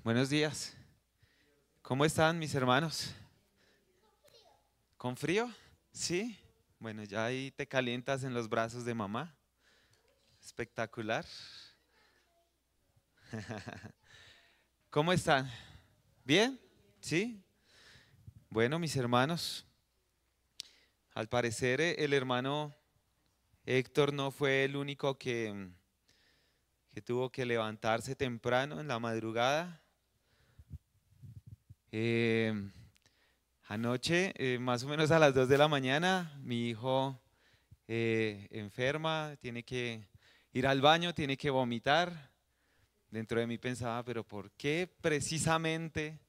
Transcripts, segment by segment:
Buenos días. ¿Cómo están mis hermanos? ¿Con frío? Sí. Bueno, ya ahí te calientas en los brazos de mamá. Espectacular. ¿Cómo están? ¿Bien? ¿Sí? Bueno, mis hermanos, al parecer el hermano Héctor no fue el único que tuvo que levantarse temprano en la madrugada. Eh, Anoche, más o menos a las 2 de la mañana, mi hijo enferma, tiene que ir al baño, tiene que vomitar. Dentro de mí pensaba, pero ¿por qué precisamente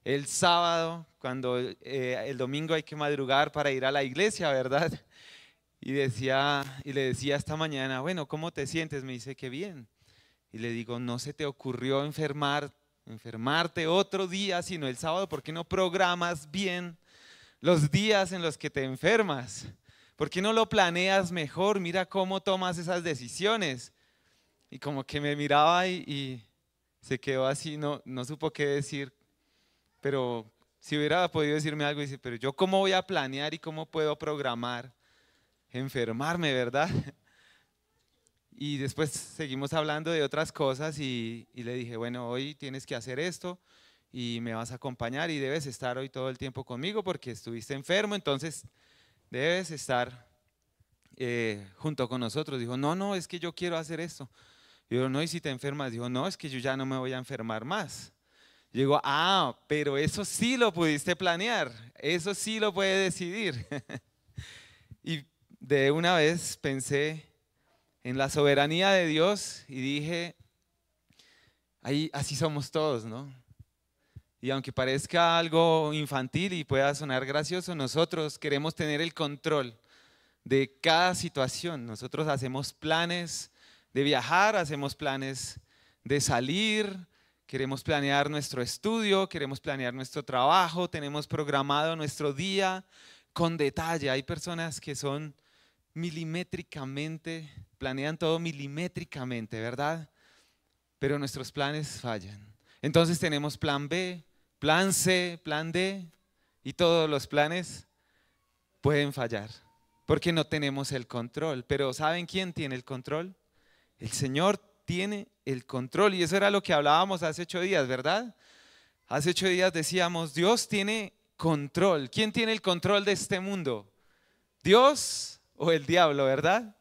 el sábado, cuando el domingo hay que madrugar para ir a la iglesia, ¿verdad? Y le decía esta mañana, bueno, ¿cómo te sientes? Me dice que bien. Y le digo, ¿no se te ocurrió enfermarte otro día, sino el sábado? ¿Por qué no programas bien los días en los que te enfermas? ¿Por qué no lo planeas mejor? Mira cómo tomas esas decisiones. Y como que me miraba y se quedó así, no supo qué decir, pero si hubiera podido decirme algo, dice, pero yo cómo voy a planear y cómo puedo programar enfermarme, ¿verdad? Y después seguimos hablando de otras cosas y le dije, bueno, hoy tienes que hacer esto y me vas a acompañar y debes estar hoy todo el tiempo conmigo porque estuviste enfermo, entonces debes estar junto con nosotros. Dijo, no, es que yo quiero hacer esto. Digo, no, ¿y si te enfermas? Dijo, no, es que yo ya no me voy a enfermar más. Digo, pero eso sí lo pudiste planear, eso sí lo puedes decidir. Y de una vez pensé en la soberanía de Dios y dije, ahí así somos todos, ¿no? Y aunque parezca algo infantil y pueda sonar gracioso, nosotros queremos tener el control de cada situación. Nosotros hacemos planes de viajar, hacemos planes de salir, queremos planear nuestro estudio, queremos planear nuestro trabajo, tenemos programado nuestro día con detalle. Hay personas que son milimétricamente, planean todo milimétricamente, ¿verdad? Pero nuestros planes fallan. Entonces tenemos plan B, plan C, plan D y todos los planes pueden fallar porque no tenemos el control. Pero ¿saben quién tiene el control? El Señor tiene el control y eso era lo que hablábamos hace 8 días, ¿verdad? Hace 8 días decíamos, Dios tiene control. ¿Quién tiene el control de este mundo? ¿Dios o el diablo, verdad?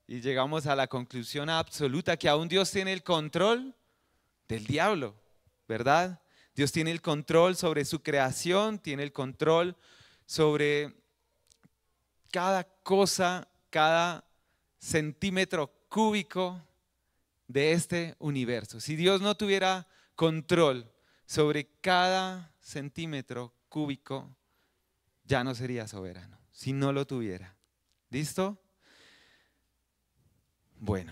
Y llegamos a la conclusión absoluta que aún Dios tiene el control del diablo, ¿verdad? Dios tiene el control sobre su creación, tiene el control sobre cada cosa, cada centímetro cúbico de este universo. Si Dios no tuviera control sobre cada centímetro cúbico, ya no sería soberano, si no lo tuviera. ¿Listo? Bueno,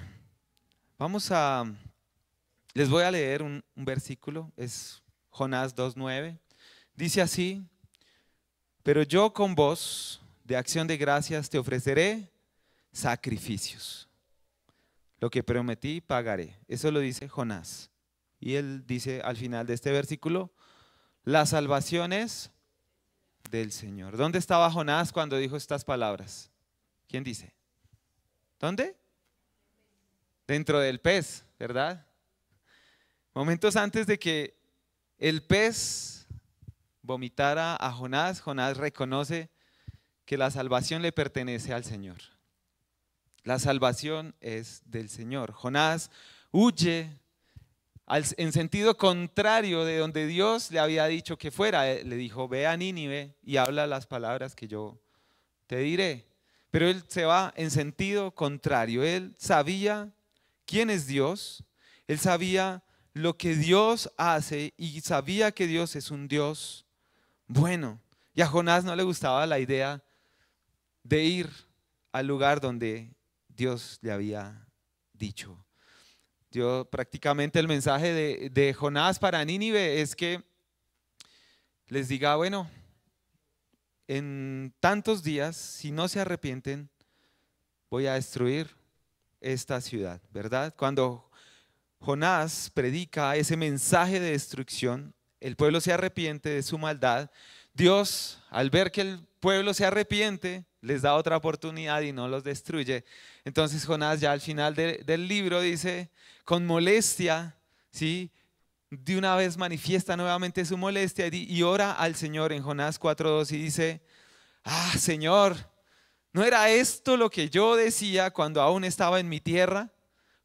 les voy a leer un versículo, es Jonás 2:9. Dice así, pero yo con voz de acción de gracias te ofreceré sacrificios. Lo que prometí pagaré. Eso lo dice Jonás. Y él dice al final de este versículo, la salvación es del Señor. ¿Dónde estaba Jonás cuando dijo estas palabras? ¿Quién dice? ¿Dónde? Dentro del pez, ¿verdad? Momentos antes de que el pez vomitara a Jonás, Jonás reconoce que la salvación le pertenece al Señor. La salvación es del Señor. Jonás huye en sentido contrario de donde Dios le había dicho que fuera. Le dijo, ve a Nínive y habla las palabras que yo te diré. Pero él se va en sentido contrario. Él sabía quién es Dios, él sabía lo que Dios hace y sabía que Dios es un Dios bueno. Y a Jonás no le gustaba la idea de ir al lugar donde Dios le había dicho. Prácticamente el mensaje de Jonás para Nínive es que les diga, bueno, en tantos días, si no se arrepienten, voy a destruir esta ciudad, ¿verdad? Cuando Jonás predica ese mensaje de destrucción, el pueblo se arrepiente de su maldad. Dios, al ver que el pueblo se arrepiente, les da otra oportunidad y no los destruye. Entonces Jonás ya al final del libro dice, con molestia, ¿sí?, de una vez manifiesta nuevamente su molestia y ora al Señor en Jonás 4:2 y dice, Señor, ¿no era esto lo que yo decía cuando aún estaba en mi tierra?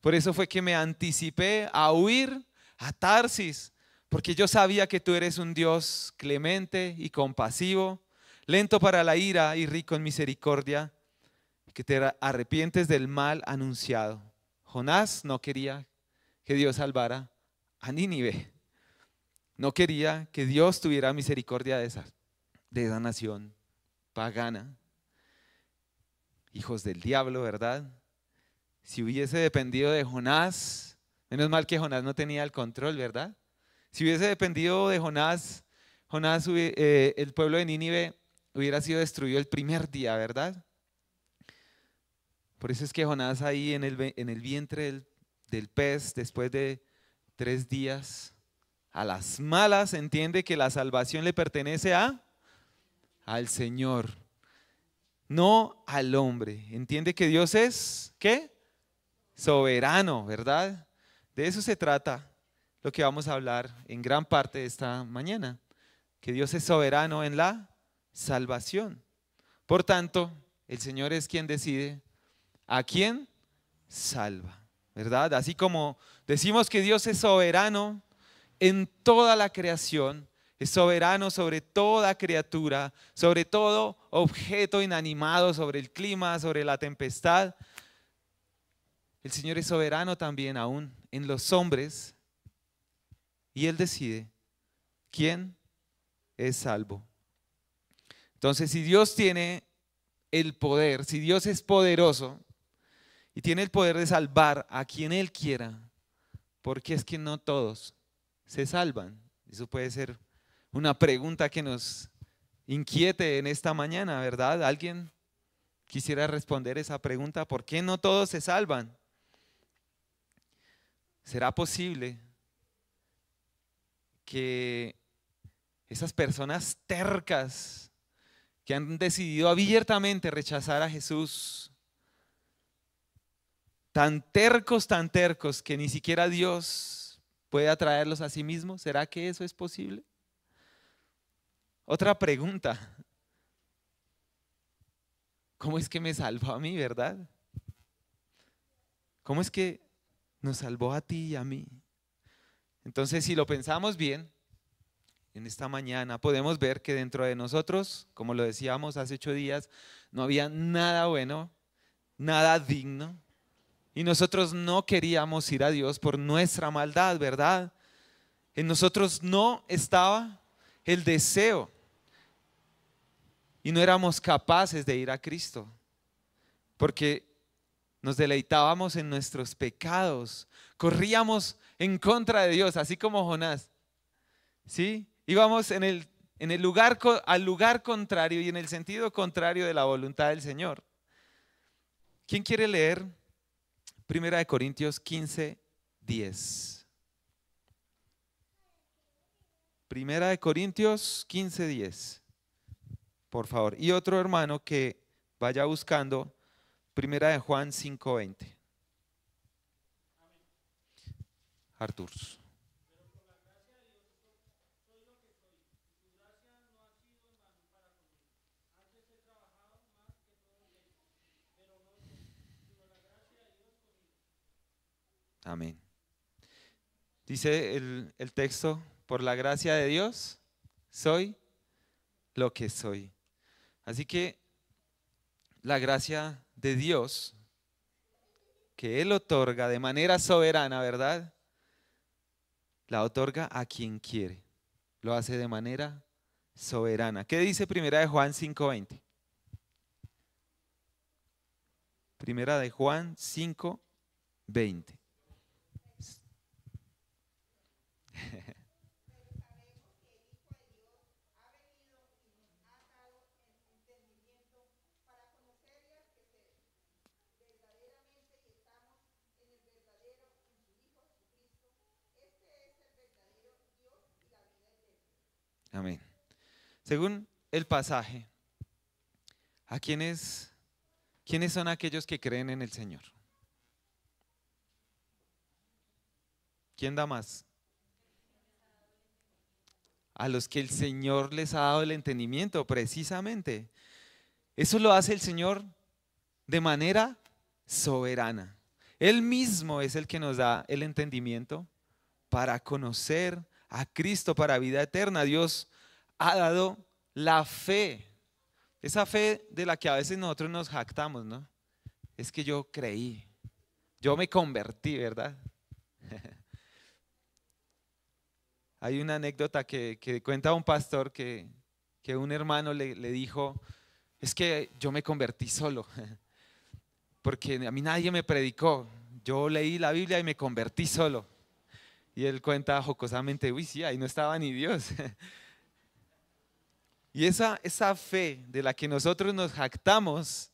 Por eso fue que me anticipé a huir a Tarsis, porque yo sabía que tú eres un Dios clemente y compasivo, lento para la ira y rico en misericordia, que te arrepientes del mal anunciado. Jonás no quería que Dios salvara a Nínive. No quería que Dios tuviera misericordia de esa nación pagana. Hijos del diablo, ¿verdad? Si hubiese dependido de Jonás, menos mal que Jonás no tenía el control, ¿verdad? Si hubiese dependido de Jonás, el pueblo de Nínive hubiera sido destruido el primer día, ¿verdad? Por eso es que Jonás ahí en el vientre del pez, después de 3 días, a las malas entiende que la salvación le pertenece al Señor, no al hombre. Entiende que Dios es, ¿qué? Soberano, ¿verdad? De eso se trata lo que vamos a hablar en gran parte de esta mañana, que Dios es soberano en la salvación. Por tanto, el Señor es quien decide a quién salva, ¿verdad? Así como decimos que Dios es soberano en toda la creación, es soberano sobre toda criatura, sobre todo objeto inanimado, sobre el clima, sobre la tempestad. El Señor es soberano también aún en los hombres y Él decide quién es salvo. Entonces, si Dios tiene el poder, si Dios es poderoso y tiene el poder de salvar a quien Él quiera, ¿por qué es que no todos se salvan? Eso puede ser una pregunta que nos inquiete en esta mañana, ¿verdad? ¿Alguien quisiera responder esa pregunta? ¿Por qué no todos se salvan? ¿Será posible que esas personas tercas que han decidido abiertamente rechazar a Jesús, tan tercos que ni siquiera Dios puede atraerlos a sí mismo, ¿será que eso es posible? Otra pregunta, ¿cómo es que me salvó a mí, verdad? ¿Cómo es que nos salvó a ti y a mí? Entonces, si lo pensamos bien, en esta mañana podemos ver que dentro de nosotros, como lo decíamos hace 8 días, no había nada bueno, nada digno, y nosotros no queríamos ir a Dios por nuestra maldad, ¿verdad? En nosotros no estaba el deseo y no éramos capaces de ir a Cristo, porque nos deleitábamos en nuestros pecados, corríamos en contra de Dios, así como Jonás, ¿sí? Íbamos al lugar contrario y en el sentido contrario de la voluntad del Señor. ¿Quién quiere leer 1 Corintios 15:10? 1 Corintios 15:10, por favor. Y otro hermano que vaya buscando 1 Juan 5:20. Artur. Amén. Dice el texto, por la gracia de Dios, soy lo que soy. Así que la gracia de Dios, que Él otorga de manera soberana, ¿verdad? La otorga a quien quiere. Lo hace de manera soberana. ¿Qué dice 1 Juan 5:20? 1 Juan 5:20. Amén. Según el pasaje, ¿quiénes son aquellos que creen en el Señor? ¿Quién da más? A los que el Señor les ha dado el entendimiento, precisamente. Eso lo hace el Señor de manera soberana. Él mismo es el que nos da el entendimiento para conocer a Cristo para vida eterna. Dios ha dado la fe, esa fe de la que a veces nosotros nos jactamos, ¿no? Es que yo creí, yo me convertí, ¿verdad? Hay una anécdota que cuenta un pastor que un hermano le dijo, es que yo me convertí solo, porque a mí nadie me predicó, yo leí la Biblia y me convertí solo. Y él cuenta jocosamente, uy, sí, ahí no estaba ni Dios. Y esa fe de la que nosotros nos jactamos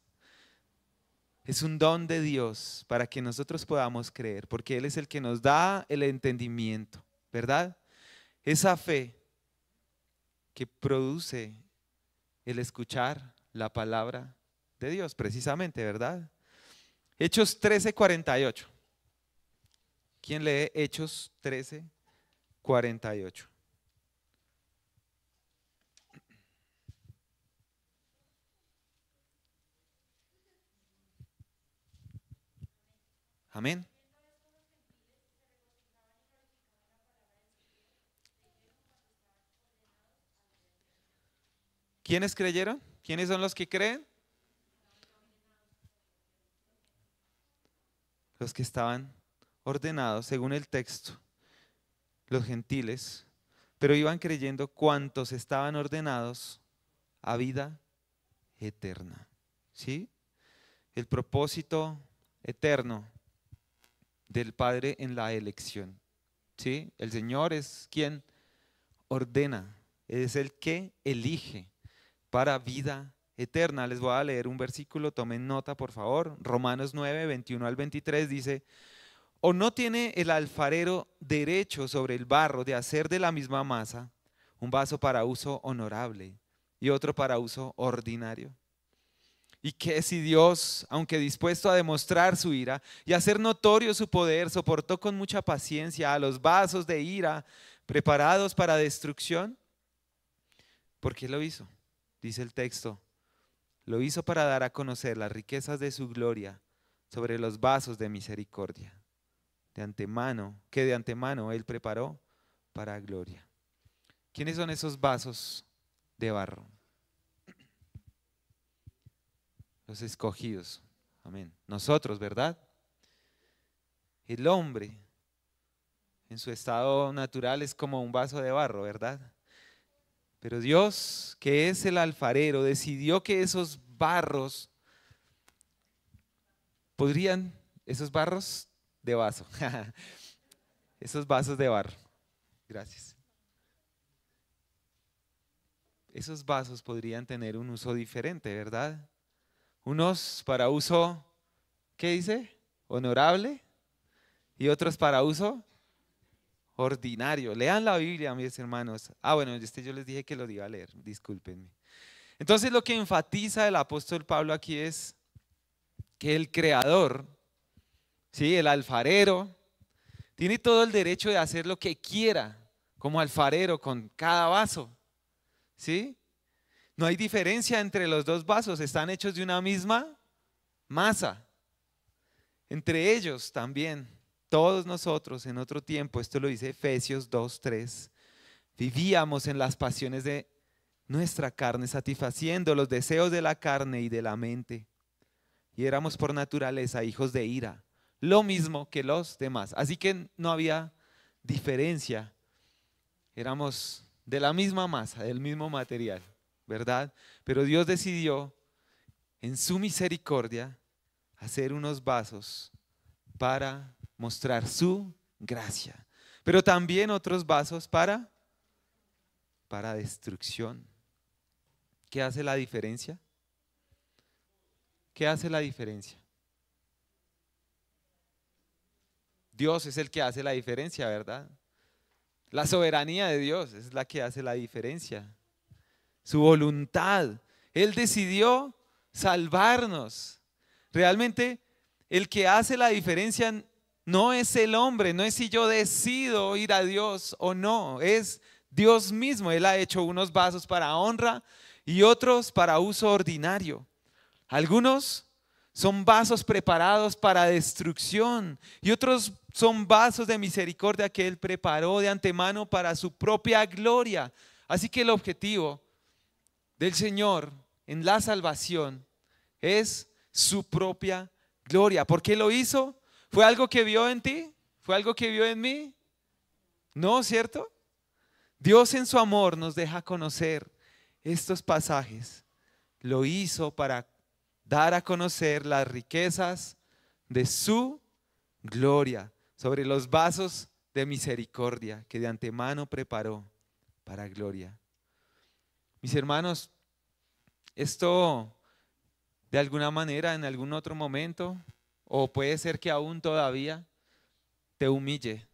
es un don de Dios para que nosotros podamos creer, porque Él es el que nos da el entendimiento, ¿verdad? Esa fe que produce el escuchar la palabra de Dios, precisamente, ¿verdad? Hechos 13:48. ¿Quién lee Hechos 13:48? Amén. ¿Quiénes creyeron? ¿Quiénes son los que creen? Los que estaban ordenados según el texto, los gentiles, pero iban creyendo cuantos estaban ordenados a vida eterna. ¿Sí? El propósito eterno del Padre en la elección. ¿Sí? El Señor es quien ordena, es el que elige para vida eterna. Les voy a leer un versículo, tomen nota por favor. Romanos 9:21 al 23 dice: ¿O no tiene el alfarero derecho sobre el barro de hacer de la misma masa un vaso para uso honorable y otro para uso ordinario? Y que si Dios, aunque dispuesto a demostrar su ira y a hacer notorio su poder, soportó con mucha paciencia a los vasos de ira preparados para destrucción, ¿por qué lo hizo? Dice el texto, lo hizo para dar a conocer las riquezas de su gloria sobre los vasos de misericordia, de antemano, que de antemano Él preparó para gloria. ¿Quiénes son esos vasos de barro? Los escogidos. Amén. Nosotros, ¿verdad? El hombre en su estado natural es como un vaso de barro, ¿verdad? Pero Dios, que es el alfarero, decidió que esos barros podrían, esos barros de vaso, esos vasos de barro, gracias. Esos vasos podrían tener un uso diferente, ¿verdad? Unos para uso, ¿qué dice? Honorable, y otros para uso ordinario. Lean la Biblia, mis hermanos. Bueno, yo les dije que lo iba a leer, discúlpenme. Entonces lo que enfatiza el apóstol Pablo aquí es que el creador, ¿sí? El alfarero, tiene todo el derecho de hacer lo que quiera como alfarero con cada vaso, ¿sí? No hay diferencia entre los dos vasos, están hechos de una misma masa. Entre ellos también, todos nosotros en otro tiempo, esto lo dice Efesios 2:3, vivíamos en las pasiones de nuestra carne, satisfaciendo los deseos de la carne y de la mente. Y éramos por naturaleza hijos de ira, lo mismo que los demás. Así que no había diferencia. Éramos de la misma masa, del mismo material, ¿verdad? Pero Dios decidió, en su misericordia, hacer unos vasos para mostrar su gracia. Pero también otros vasos para destrucción. ¿Qué hace la diferencia? ¿Qué hace la diferencia? Dios es el que hace la diferencia, ¿verdad? La soberanía de Dios es la que hace la diferencia. Su voluntad. Él decidió salvarnos. Realmente el que hace la diferencia no es el hombre, no es si yo decido ir a Dios o no, es Dios mismo. Él ha hecho unos vasos para honra y otros para uso ordinario. Algunos son vasos preparados para destrucción y otros son vasos de misericordia que Él preparó de antemano para su propia gloria. Así que el objetivo del Señor en la salvación es su propia gloria. ¿Por qué lo hizo? ¿Fue algo que vio en ti? ¿Fue algo que vio en mí? No, ¿cierto? Dios en su amor nos deja conocer estos pasajes. Lo hizo para dar a conocer las riquezas de su gloria sobre los vasos de misericordia que de antemano preparó para gloria. Mis hermanos, esto de alguna manera, en algún otro momento, o puede ser que aún todavía te humille.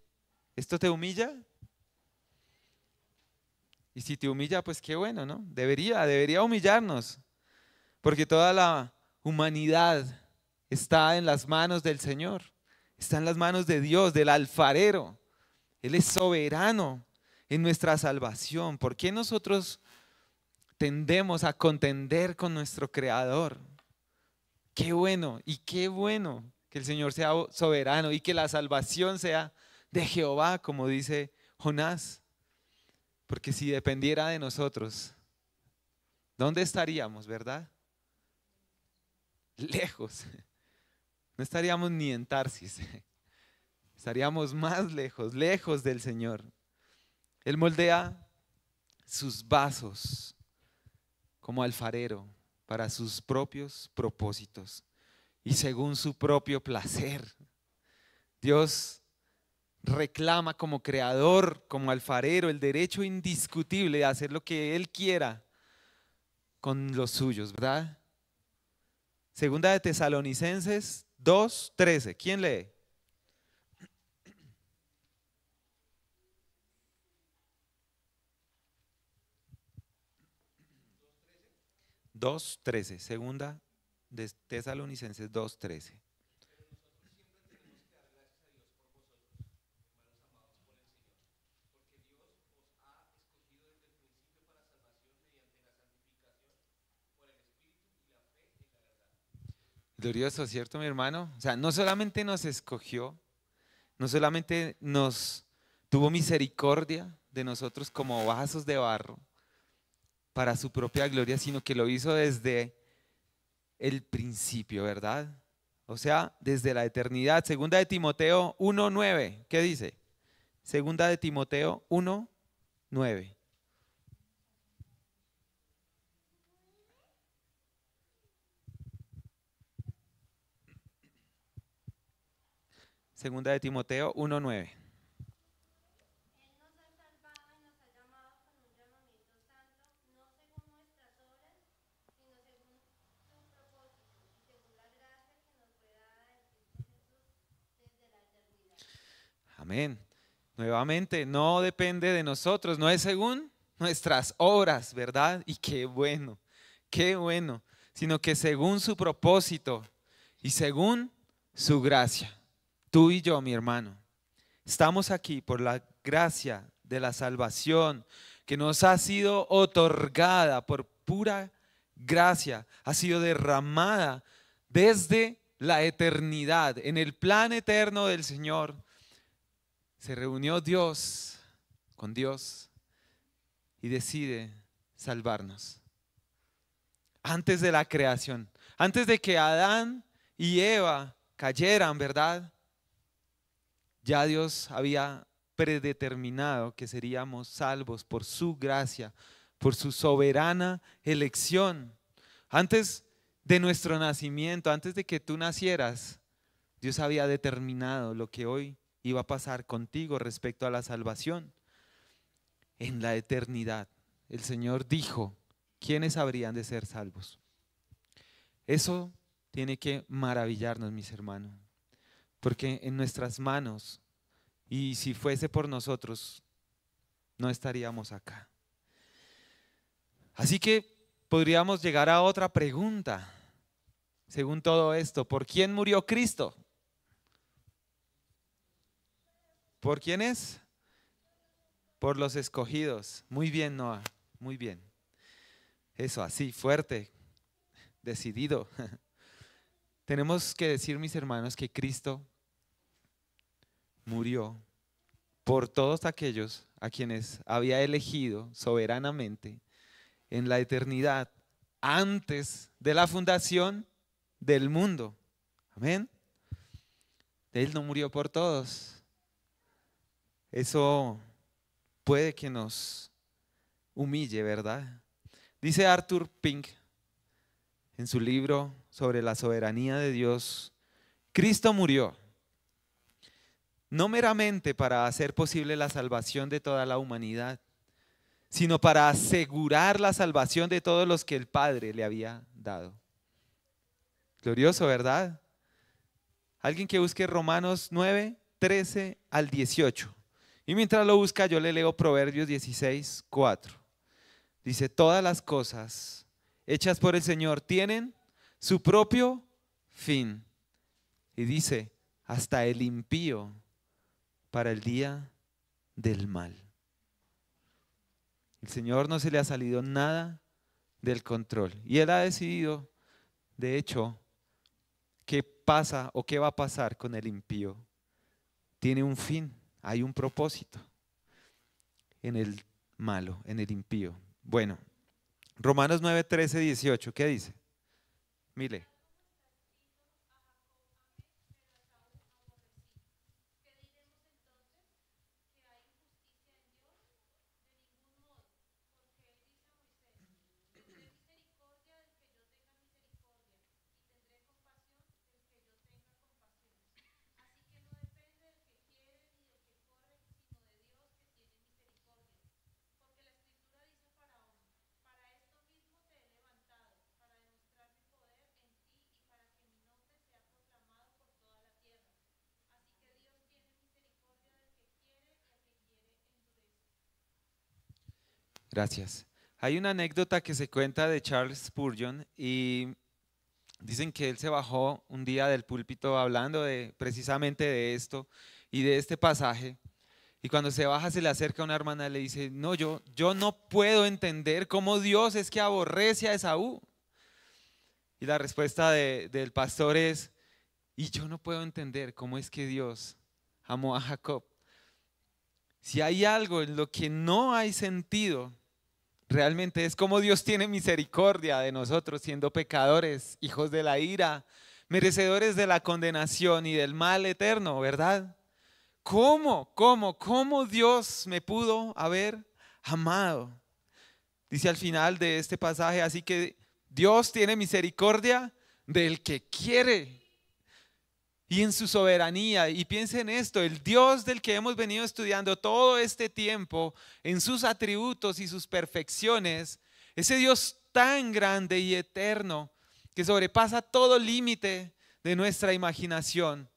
¿Esto te humilla? Y si te humilla, pues qué bueno, ¿no? Debería humillarnos, porque toda la humanidad está en las manos del Señor, está en las manos de Dios, del alfarero. Él es soberano en nuestra salvación. ¿Por qué nosotros tendemos a contender con nuestro Creador? Qué bueno y qué bueno que el Señor sea soberano y que la salvación sea de Jehová, como dice Jonás. Porque si dependiera de nosotros, ¿dónde estaríamos, verdad? Lejos. No estaríamos ni en Tarsis. Estaríamos más lejos, lejos del Señor. Él moldea sus vasos como alfarero para sus propios propósitos y según su propio placer. Dios reclama como creador, como alfarero, el derecho indiscutible de hacer lo que Él quiera con los suyos, ¿verdad? Segunda de Tesalonicenses 2:13. ¿Quién lee? 2:13. Segunda de Tesalonicenses 2:13. Glorioso, ¿cierto, mi hermano? O sea, no solamente nos escogió, no solamente nos tuvo misericordia de nosotros como vasos de barro para su propia gloria, sino que lo hizo desde el principio, ¿verdad? O sea, desde la eternidad. Segunda de Timoteo 1:9. ¿Qué dice? Segunda de Timoteo 1:9. Segunda de Timoteo 1:9. Amén. Nuevamente, no depende de nosotros, no es según nuestras obras, ¿verdad? Y qué bueno, sino que según su propósito y según su gracia. Tú y yo, mi hermano, estamos aquí por la gracia de la salvación que nos ha sido otorgada por pura gracia, ha sido derramada desde la eternidad, en el plan eterno del Señor. Se reunió Dios con Dios y decide salvarnos. Antes de la creación, antes de que Adán y Eva cayeran, ¿verdad? Ya Dios había predeterminado que seríamos salvos por su gracia, por su soberana elección. Antes de nuestro nacimiento, antes de que tú nacieras, Dios había determinado lo que hoy iba a pasar contigo respecto a la salvación. En la eternidad, el Señor dijo, ¿quiénes habrían de ser salvos? Eso tiene que maravillarnos, mis hermanos, porque en nuestras manos, y si fuese por nosotros, no estaríamos acá. Así que podríamos llegar a otra pregunta. Según todo esto, ¿por quién murió Cristo? ¿Por quiénes? Por los escogidos. Muy bien, Noah, muy bien. Eso, así, fuerte, decidido. Tenemos que decir, mis hermanos, que Cristo murió por todos aquellos a quienes había elegido soberanamente en la eternidad antes de la fundación del mundo. Amén. Él no murió por todos. Eso puede que nos humille, ¿verdad? Dice Arthur Pink en su libro sobre la soberanía de Dios: Cristo murió no meramente para hacer posible la salvación de toda la humanidad, sino para asegurar la salvación de todos los que el Padre le había dado. Glorioso, ¿verdad? Alguien que busque Romanos 9, 13 al 18. Y mientras lo busca, yo le leo Proverbios 16, 4. Dice: todas las cosas hechas por el Señor tienen su propio fin. Y dice: hasta el impío para el día del mal. El Señor no se le ha salido nada del control. Y Él ha decidido, de hecho, qué pasa o qué va a pasar con el impío. Tiene un fin, hay un propósito en el malo, en el impío. Bueno, Romanos 9, 13, 18, ¿qué dice? Mire. Gracias. Hay una anécdota que se cuenta de Charles Spurgeon y dicen que él se bajó un día del púlpito hablando precisamente de esto y de este pasaje. Y cuando se baja se le acerca a una hermana y le dice: no, yo no puedo entender cómo Dios es que aborrece a Esaú. Y la respuesta del pastor es: y yo no puedo entender cómo es que Dios amó a Jacob. Si hay algo en lo que no hay sentido, realmente es como Dios tiene misericordia de nosotros, siendo pecadores, hijos de la ira, merecedores de la condenación y del mal eterno, ¿verdad? ¿Cómo Dios me pudo haber amado? Dice al final de este pasaje: así que Dios tiene misericordia del que quiere. Y en su soberanía, y piensen esto, el Dios del que hemos venido estudiando todo este tiempo, en sus atributos y sus perfecciones, ese Dios tan grande y eterno que sobrepasa todo límite de nuestra imaginación,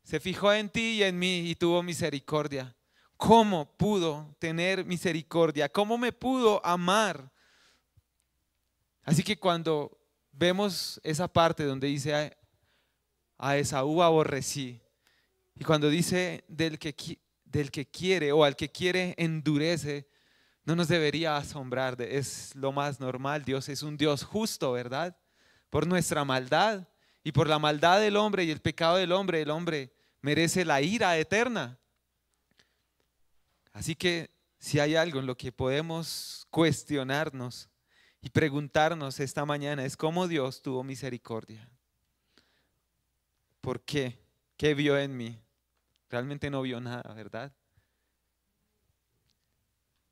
se fijó en ti y en mí y tuvo misericordia. ¿Cómo pudo tener misericordia? ¿Cómo me pudo amar? Así que cuando vemos esa parte donde dice: a Esaú aborrecí, y cuando dice del que quiere o al que quiere endurece, no nos debería asombrar, es lo más normal. Dios es un Dios justo, ¿verdad? Por nuestra maldad y por la maldad del hombre y el pecado del hombre, el hombre merece la ira eterna. Así que si hay algo en lo que podemos cuestionarnos y preguntarnos esta mañana, es cómo Dios tuvo misericordia. ¿Por qué? ¿Qué vio en mí? Realmente no vio nada, ¿verdad?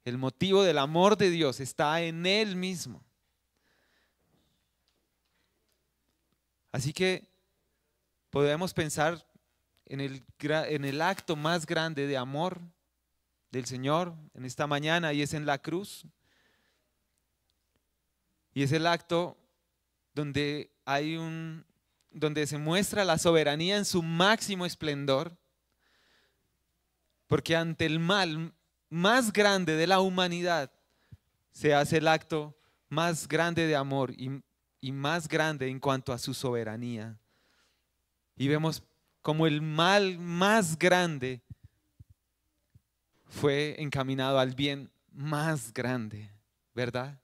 El motivo del amor de Dios está en Él mismo. Así que podemos pensar en el acto más grande de amor del Señor en esta mañana, y es en la cruz. Y es el acto donde donde se muestra la soberanía en su máximo esplendor, porque ante el mal más grande de la humanidad se hace el acto más grande de amor y más grande en cuanto a su soberanía. Y vemos como el mal más grande fue encaminado al bien más grande, ¿verdad?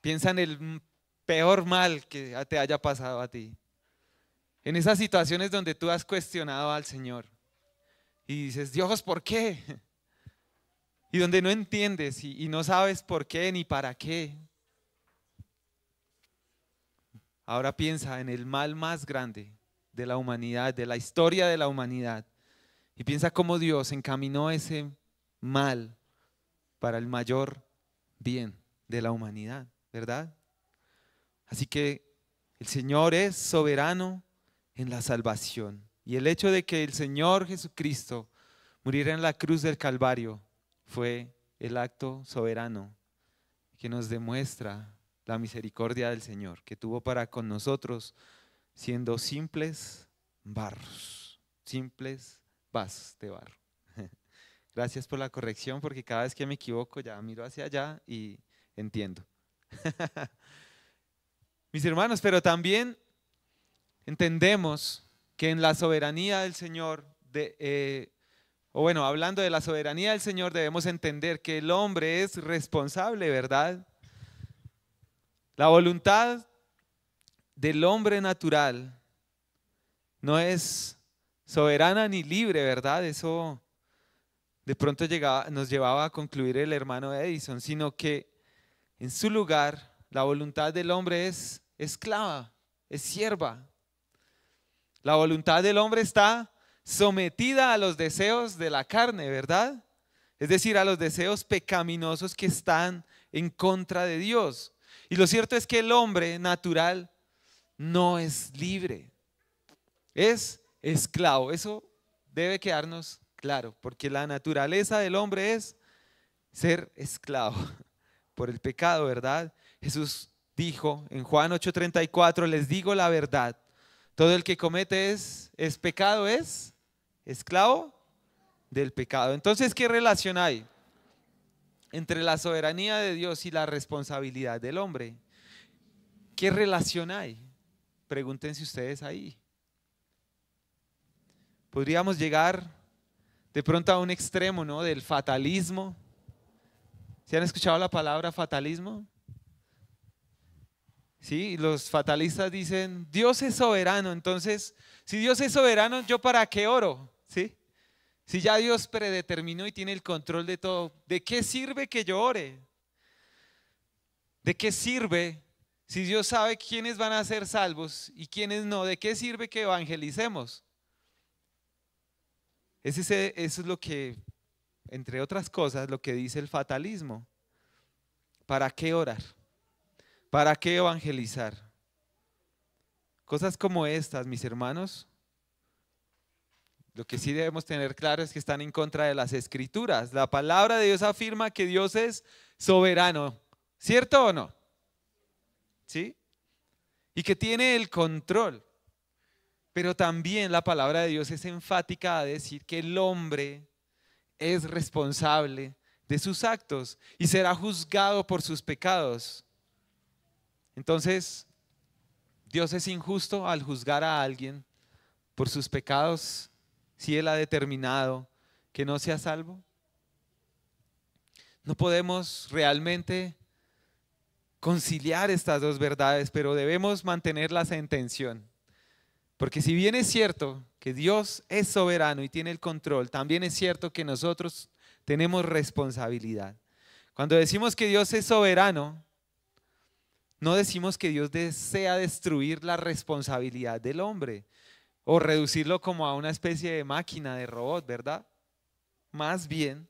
Piensa en el peor mal que te haya pasado a ti. En esas situaciones donde tú has cuestionado al Señor y dices, Dios, ¿por qué? Y donde no entiendes y no sabes por qué ni para qué. Ahora piensa en el mal más grande de la humanidad, de la historia de la humanidad. Y piensa cómo Dios encaminó ese mal para el mayor bien de la humanidad, ¿verdad? Así que el Señor es soberano en la salvación. Y el hecho de que el Señor Jesucristo muriera en la cruz del Calvario fue el acto soberano que nos demuestra la misericordia del Señor que tuvo para con nosotros, siendo simples barros, simples vasos de barro. Gracias por la corrección, porque cada vez que me equivoco ya miro hacia allá y entiendo. Mis hermanos, pero también entendemos que en la soberanía del Señor, hablando de la soberanía del Señor, debemos entender que el hombre es responsable, ¿verdad? La voluntad del hombre natural no es soberana ni libre, ¿verdad? Eso de pronto nos llevaba a concluir el hermano Edison, sino que en su lugar la voluntad del hombre es esclava, es sierva. La voluntad del hombre está sometida a los deseos de la carne, ¿verdad? Es decir, a los deseos pecaminosos que están en contra de Dios. Y lo cierto es que el hombre natural no es libre, es esclavo. Eso debe quedarnos claro, porque la naturaleza del hombre es ser esclavo por el pecado, ¿verdad? Jesús dijo en Juan 8:34, les digo la verdad, todo el que comete es pecado, es esclavo del pecado. Entonces, ¿qué relación hay entre la soberanía de Dios y la responsabilidad del hombre? ¿Qué relación hay? Pregúntense ustedes ahí. Podríamos llegar de pronto a un extremo, ¿no? Del fatalismo. ¿Se han escuchado la palabra fatalismo? Sí, los fatalistas dicen, Dios es soberano, entonces, si Dios es soberano, ¿yo para qué oro? ¿Sí? Si ya Dios predeterminó y tiene el control de todo, ¿de qué sirve que yo ore? ¿De qué sirve si Dios sabe quiénes van a ser salvos y quiénes no? ¿De qué sirve que evangelicemos? Eso es lo que, entre otras cosas, lo que dice el fatalismo. ¿Para qué orar? ¿Para qué evangelizar? Cosas como estas, mis hermanos, lo que sí debemos tener claro es que están en contra de las Escrituras. La palabra de Dios afirma que Dios es soberano, ¿cierto o no? ¿Sí? Y que tiene el control. Pero también la palabra de Dios es enfática a decir que el hombre es responsable de sus actos y será juzgado por sus pecados. Entonces, ¿Dios es injusto al juzgar a alguien por sus pecados si Él ha determinado que no sea salvo? No podemos realmente conciliar estas dos verdades, pero debemos mantenerlas en tensión. Porque si bien es cierto que Dios es soberano y tiene el control, también es cierto que nosotros tenemos responsabilidad. Cuando decimos que Dios es soberano, no decimos que Dios desea destruir la responsabilidad del hombre o reducirlo como a una especie de máquina, de robot, ¿verdad? Más bien,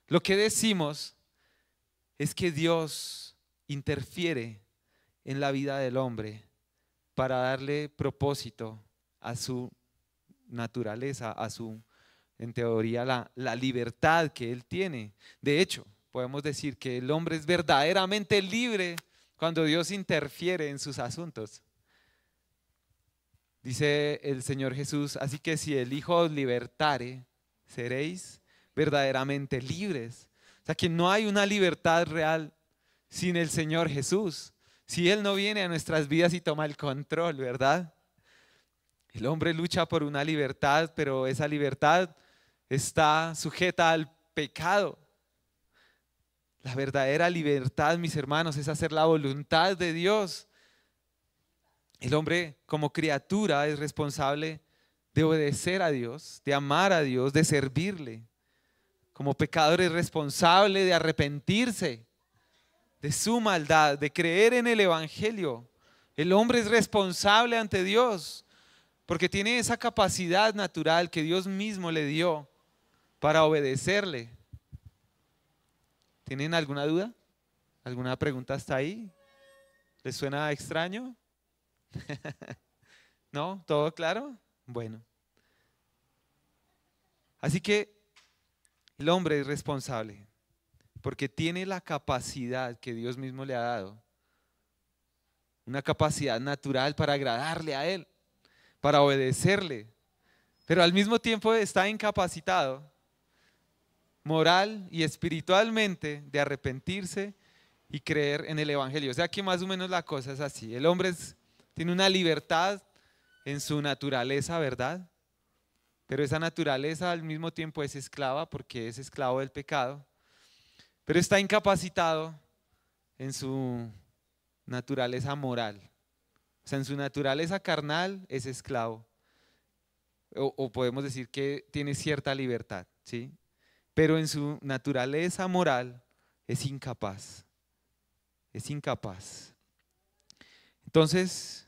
lo que decimos es que Dios interfiere en la vida del hombre para darle propósito a su naturaleza, en teoría, la libertad que Él tiene. De hecho, podemos decir que el hombre es verdaderamente libre cuando Dios interfiere en sus asuntos. Dice el Señor Jesús, así que si el Hijo os libertare, seréis verdaderamente libres. O sea que no hay una libertad real sin el Señor Jesús. Si Él no viene a nuestras vidas y toma el control, ¿verdad? El hombre lucha por una libertad, pero esa libertad está sujeta al pecado. La verdadera libertad, mis hermanos, es hacer la voluntad de Dios. El hombre como criatura es responsable de obedecer a Dios, de amar a Dios, de servirle. Como pecador es responsable de arrepentirse de su maldad, de creer en el Evangelio. El hombre es responsable ante Dios porque tiene esa capacidad natural que Dios mismo le dio para obedecerle. ¿Tienen alguna duda? ¿Alguna pregunta hasta ahí? ¿Les suena extraño? ¿No? ¿Todo claro? Bueno. Así que el hombre es responsable porque tiene la capacidad que Dios mismo le ha dado. Una capacidad natural para agradarle a Él, para obedecerle. Pero al mismo tiempo está incapacitado moral y espiritualmente de arrepentirse y creer en el Evangelio. O sea que más o menos la cosa es así. El hombre tiene una libertad en su naturaleza, ¿verdad? Pero esa naturaleza al mismo tiempo es esclava porque es esclavo del pecado. Pero está incapacitado en su naturaleza moral. O sea, en su naturaleza carnal es esclavo. O podemos decir que tiene cierta libertad, ¿sí? Pero en su naturaleza moral es incapaz. Es incapaz. Entonces,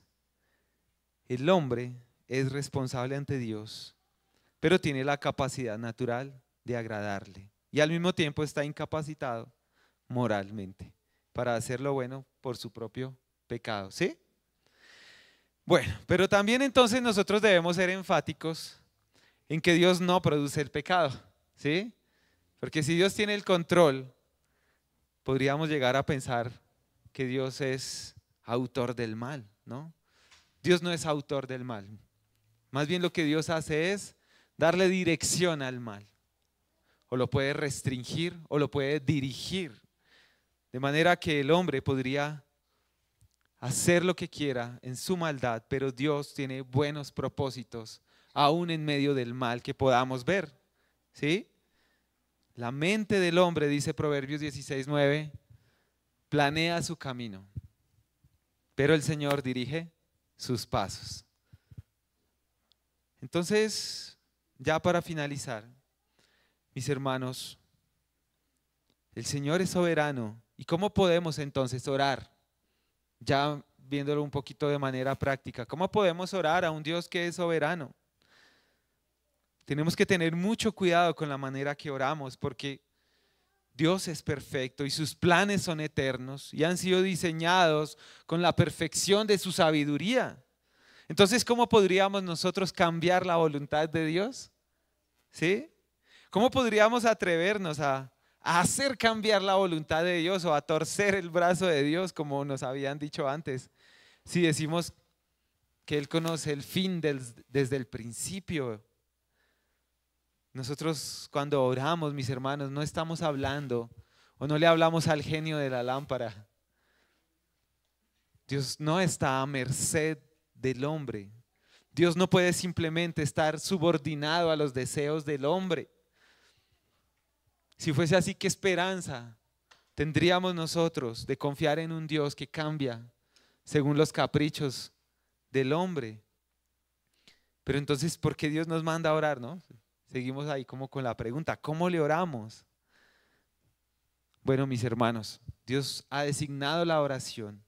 el hombre es responsable ante Dios, pero tiene la capacidad natural de agradarle. Y al mismo tiempo está incapacitado moralmente para hacer lo bueno por su propio pecado. ¿Sí? Bueno, pero también entonces nosotros debemos ser enfáticos en que Dios no produce el pecado. ¿Sí? Porque si Dios tiene el control, podríamos llegar a pensar que Dios es autor del mal, ¿no? Dios no es autor del mal. Más bien lo que Dios hace es darle dirección al mal. O lo puede restringir o lo puede dirigir. De manera que el hombre podría hacer lo que quiera en su maldad, pero Dios tiene buenos propósitos, aún en medio del mal que podamos ver. ¿Sí? La mente del hombre, dice Proverbios 16:9, planea su camino, pero el Señor dirige sus pasos. Entonces, ya para finalizar, mis hermanos, el Señor es soberano. ¿Y cómo podemos entonces orar? Ya viéndolo un poquito de manera práctica, ¿cómo podemos orar a un Dios que es soberano? Tenemos que tener mucho cuidado con la manera que oramos porque Dios es perfecto y sus planes son eternos y han sido diseñados con la perfección de su sabiduría. Entonces, ¿cómo podríamos nosotros cambiar la voluntad de Dios? ¿Sí? ¿Cómo podríamos atrevernos a hacer cambiar la voluntad de Dios o a torcer el brazo de Dios, como nos habían dicho antes? Si decimos que Él conoce el fin desde el principio. Nosotros cuando oramos, mis hermanos, no estamos hablando o no le hablamos al genio de la lámpara. Dios no está a merced del hombre. Dios no puede simplemente estar subordinado a los deseos del hombre. Si fuese así, ¿qué esperanza tendríamos nosotros de confiar en un Dios que cambia según los caprichos del hombre? Pero entonces, ¿por qué Dios nos manda a orar, no? Seguimos ahí como con la pregunta, ¿cómo le oramos? Bueno, mis hermanos, Dios ha designado la oración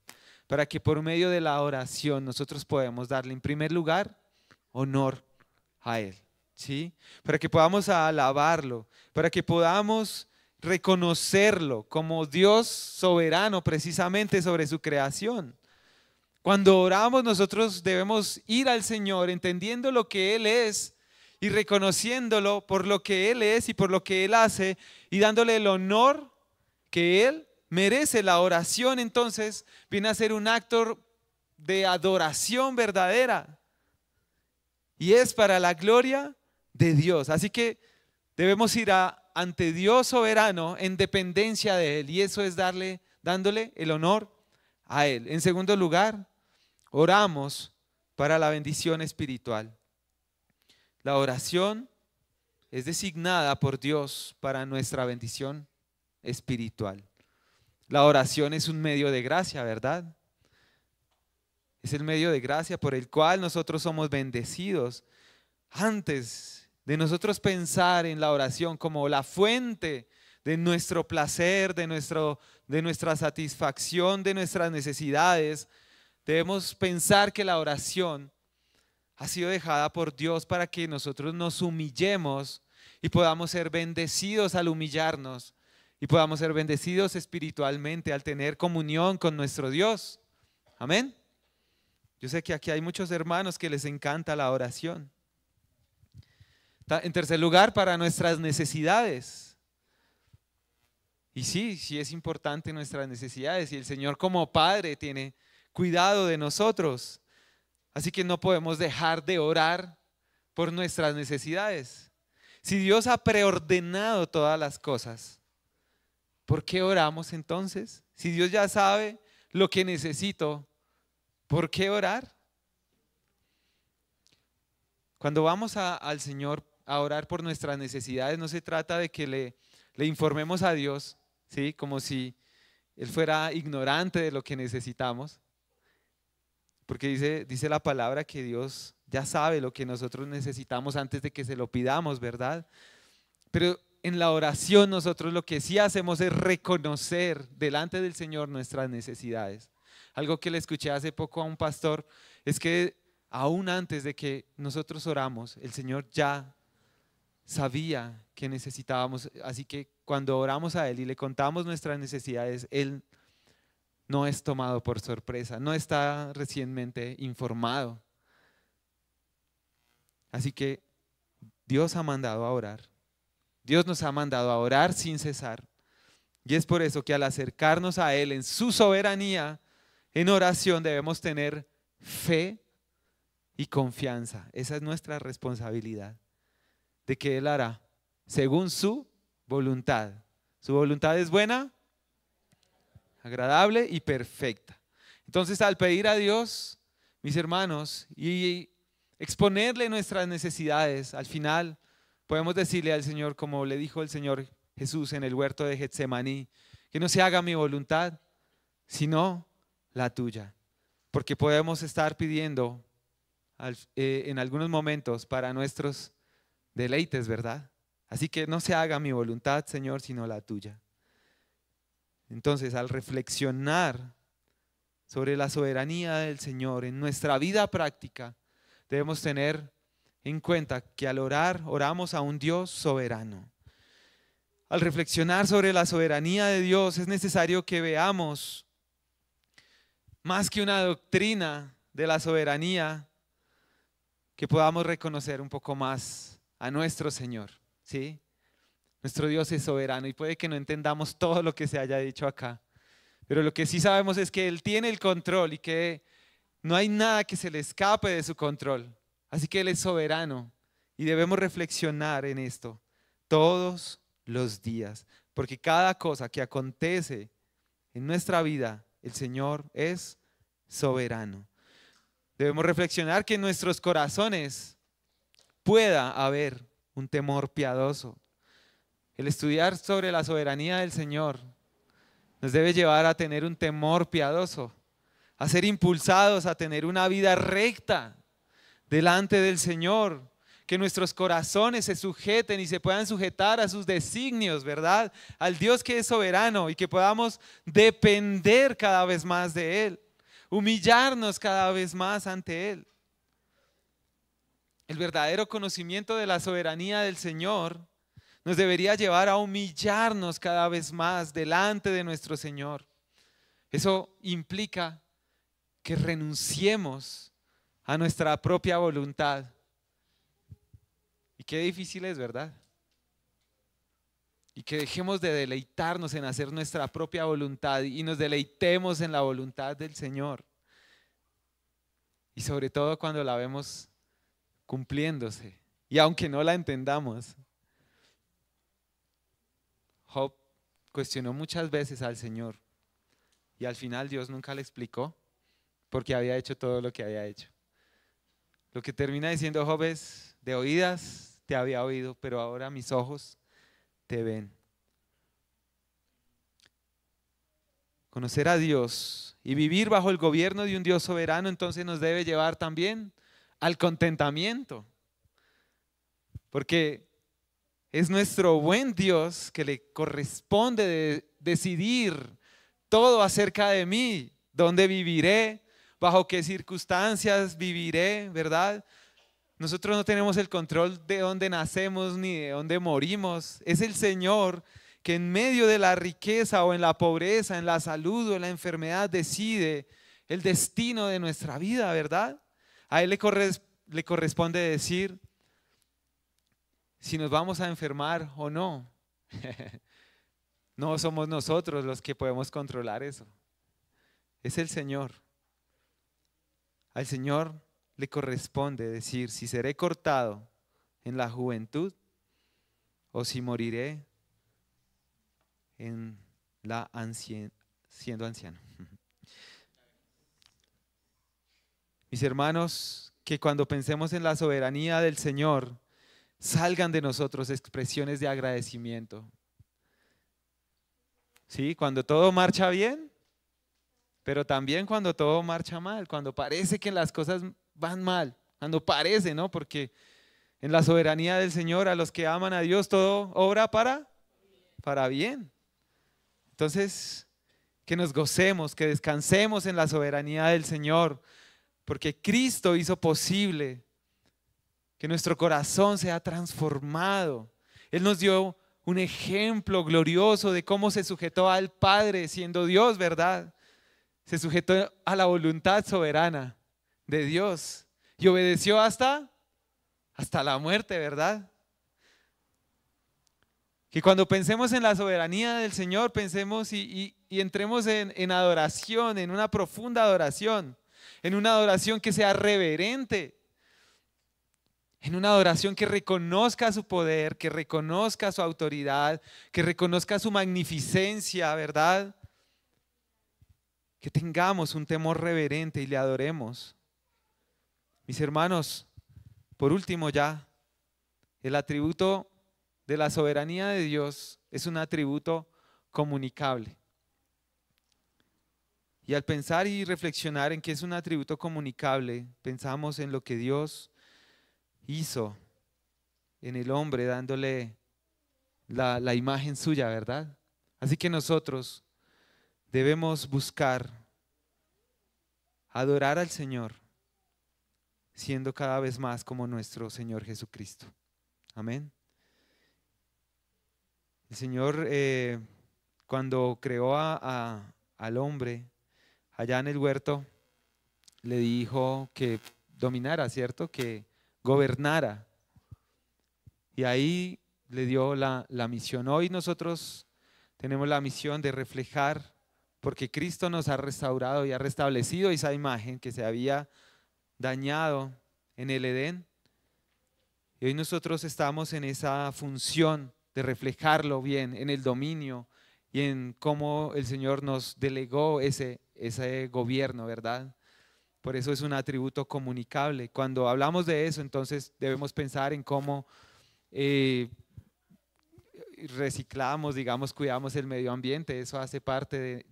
para que por medio de la oración nosotros podamos darle en primer lugar honor a Él, ¿sí? Para que podamos alabarlo, para que podamos reconocerlo como Dios soberano precisamente sobre su creación. Cuando oramos nosotros debemos ir al Señor entendiendo lo que Él es y reconociéndolo por lo que Él es y por lo que Él hace y dándole el honor que Él merece. La oración entonces viene a ser un acto de adoración verdadera y es para la gloria de Dios. Así que debemos ir a ante Dios soberano en dependencia de Él, y eso es dándole el honor a Él. En segundo lugar, oramos para la bendición espiritual. La oración es designada por Dios para nuestra bendición espiritual. La oración es un medio de gracia, ¿verdad? Es el medio de gracia por el cual nosotros somos bendecidos. Antes de nosotros pensar en la oración como la fuente de nuestro placer, de nuestra satisfacción, de nuestras necesidades, debemos pensar que la oración ha sido dejada por Dios para que nosotros nos humillemos y podamos ser bendecidos al humillarnos y podamos ser bendecidos espiritualmente al tener comunión con nuestro Dios. Amén. Yo sé que aquí hay muchos hermanos que les encanta la oración. En tercer lugar, para nuestras necesidades. Y sí es importante nuestras necesidades, y el Señor como Padre tiene cuidado de nosotros. Así que no podemos dejar de orar por nuestras necesidades. Si Dios ha preordenado todas las cosas, ¿por qué oramos entonces? Si Dios ya sabe lo que necesito, ¿por qué orar? Cuando vamos al Señor a orar por nuestras necesidades, no se trata de que le informemos a Dios, ¿sí? Como si Él fuera ignorante de lo que necesitamos. Porque dice la palabra que Dios ya sabe lo que nosotros necesitamos antes de que se lo pidamos, ¿verdad? Pero en la oración nosotros lo que sí hacemos es reconocer delante del Señor nuestras necesidades. Algo que le escuché hace poco a un pastor es que aún antes de que nosotros oramos, el Señor ya sabía que necesitábamos. Así que cuando oramos a Él y le contamos nuestras necesidades, Él no es tomado por sorpresa, no está recientemente informado. Así que Dios ha mandado a orar. Dios nos ha mandado a orar sin cesar. Y es por eso que al acercarnos a Él en su soberanía, en oración debemos tener fe y confianza. Esa es nuestra responsabilidad, de que Él hará según su voluntad. Su voluntad es buena, agradable y perfecta. Entonces, al pedir a Dios, mis hermanos, y exponerle nuestras necesidades, al final podemos decirle al Señor, como le dijo el Señor Jesús en el huerto de Getsemaní, que no se haga mi voluntad, sino la tuya. Porque podemos estar pidiendo en algunos momentos para nuestros deleites, ¿verdad? Así que no se haga mi voluntad, Señor, sino la tuya. Entonces, al reflexionar sobre la soberanía del Señor en nuestra vida práctica, debemos tener en cuenta que al orar, oramos a un Dios soberano. Al reflexionar sobre la soberanía de Dios, es necesario que veamos más que una doctrina de la soberanía, que podamos reconocer un poco más a nuestro Señor, ¿sí? Nuestro Dios es soberano y puede que no entendamos todo lo que se haya dicho acá, pero lo que sí sabemos es que Él tiene el control y que no hay nada que se le escape de su control. Así que Él es soberano y debemos reflexionar en esto todos los días, porque cada cosa que acontece en nuestra vida, el Señor es soberano. Debemos reflexionar que en nuestros corazones pueda haber un temor piadoso. El estudiar sobre la soberanía del Señor nos debe llevar a tener un temor piadoso, a ser impulsados a tener una vida recta delante del Señor, que nuestros corazones se sujeten y se puedan sujetar a sus designios, ¿verdad? Al Dios que es soberano y que podamos depender cada vez más de Él, humillarnos cada vez más ante Él. El verdadero conocimiento de la soberanía del Señor nos debería llevar a humillarnos cada vez más delante de nuestro Señor. Eso implica que renunciemos a nuestra propia voluntad. Y qué difícil es, ¿verdad? Y que dejemos de deleitarnos en hacer nuestra propia voluntad y nos deleitemos en la voluntad del Señor. Y sobre todo cuando la vemos cumpliéndose. Y aunque no la entendamos. Job cuestionó muchas veces al Señor y al final Dios nunca le explicó por qué había hecho todo lo que había hecho. Lo que termina diciendo Job es: de oídas te había oído, pero ahora mis ojos te ven. Conocer a Dios y vivir bajo el gobierno de un Dios soberano entonces nos debe llevar también al contentamiento, porque es nuestro buen Dios que le corresponde decidir todo acerca de mí, dónde viviré, bajo qué circunstancias viviré, ¿verdad? Nosotros no tenemos el control de dónde nacemos ni de dónde morimos. Es el Señor que en medio de la riqueza o en la pobreza, en la salud o en la enfermedad decide el destino de nuestra vida, ¿verdad? A Él le corresponde decir si nos vamos a enfermar o no. No somos nosotros los que podemos controlar eso. Es el Señor. Al Señor le corresponde decir si seré cortado en la juventud o si moriré en la siendo anciano. Mis hermanos, que cuando pensemos en la soberanía del Señor, salgan de nosotros expresiones de agradecimiento. ¿Sí? Cuando todo marcha bien, pero también cuando todo marcha mal, cuando parece que las cosas van mal, cuando parece, ¿no? Porque en la soberanía del Señor, a los que aman a Dios, todo obra para bien. Entonces, que nos gocemos, que descansemos en la soberanía del Señor, porque Cristo hizo posible que nuestro corazón sea transformado. Él nos dio un ejemplo glorioso de cómo se sujetó al Padre siendo Dios, ¿verdad? Se sujetó a la voluntad soberana de Dios y obedeció hasta la muerte, ¿verdad? Que cuando pensemos en la soberanía del Señor, pensemos y entremos en adoración, en una profunda adoración, en una adoración que sea reverente, en una adoración que reconozca su poder, que reconozca su autoridad, que reconozca su magnificencia, ¿verdad? Que tengamos un temor reverente y le adoremos. Mis hermanos, por último ya, el atributo de la soberanía de Dios es un atributo comunicable. Y al pensar y reflexionar en que es un atributo comunicable, pensamos en lo que Dios hizo en el hombre, dándole la imagen suya, ¿verdad? Así que nosotros debemos buscar adorar al Señor, siendo cada vez más como nuestro Señor Jesucristo. Amén. El Señor cuando creó al hombre allá en el huerto, le dijo que dominara, ¿cierto? Que gobernara. Y ahí le dio la misión. Hoy nosotros tenemos la misión de reflejar, porque Cristo nos ha restaurado y ha restablecido esa imagen que se había dañado en el Edén. Y hoy nosotros estamos en esa función de reflejarlo bien, en el dominio y en cómo el Señor nos delegó ese gobierno, ¿verdad? Por eso es un atributo comunicable. Cuando hablamos de eso, entonces debemos pensar en cómo reciclamos, digamos, cuidamos el medio ambiente. Eso hace parte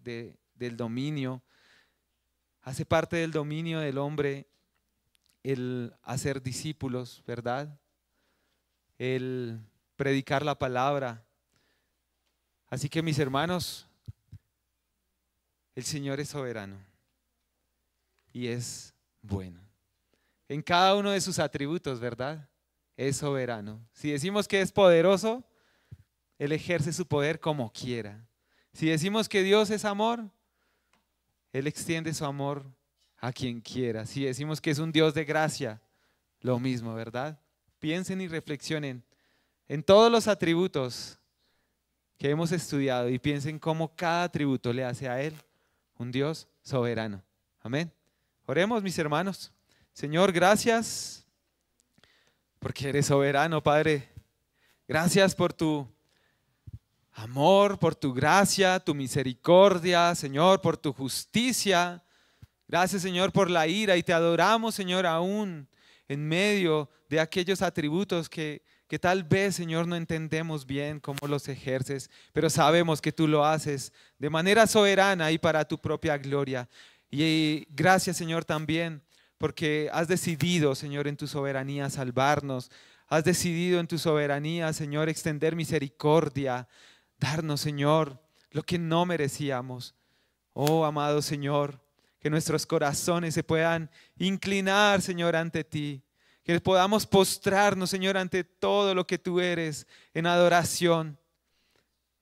del dominio. Hace parte del dominio del hombre el hacer discípulos, ¿verdad? El predicar la palabra. Así que mis hermanos, el Señor es soberano y es bueno. En cada uno de sus atributos, ¿verdad? Es soberano. Si decimos que es poderoso, Él ejerce su poder como quiera. Si decimos que Dios es amor, Él extiende su amor a quien quiera. Si decimos que es un Dios de gracia, lo mismo, ¿verdad? Piensen y reflexionen en todos los atributos que hemos estudiado y piensen cómo cada atributo le hace a Él un Dios soberano. Amén. Oremos, mis hermanos. Señor, gracias porque eres soberano, Padre. Gracias por tu amor, por tu gracia, tu misericordia, Señor, por tu justicia. Gracias, Señor, por la ira, y te adoramos, Señor, aún en medio de aquellos atributos que tal vez, Señor, no entendemos bien cómo los ejerces, pero sabemos que tú lo haces de manera soberana y para tu propia gloria. Y gracias, Señor, también porque has decidido, Señor, en tu soberanía salvarnos. Has decidido en tu soberanía, Señor, extender misericordia, darnos, Señor, lo que no merecíamos. Oh, amado Señor, que nuestros corazones se puedan inclinar, Señor, ante ti. Que podamos postrarnos, Señor, ante todo lo que tú eres, en adoración,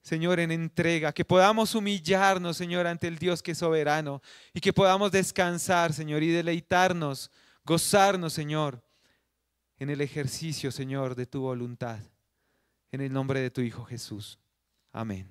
Señor, en entrega. Que podamos humillarnos, Señor, ante el Dios que es soberano. Y que podamos descansar, Señor, y deleitarnos, gozarnos, Señor, en el ejercicio, Señor, de tu voluntad. En el nombre de tu Hijo Jesús. Amén.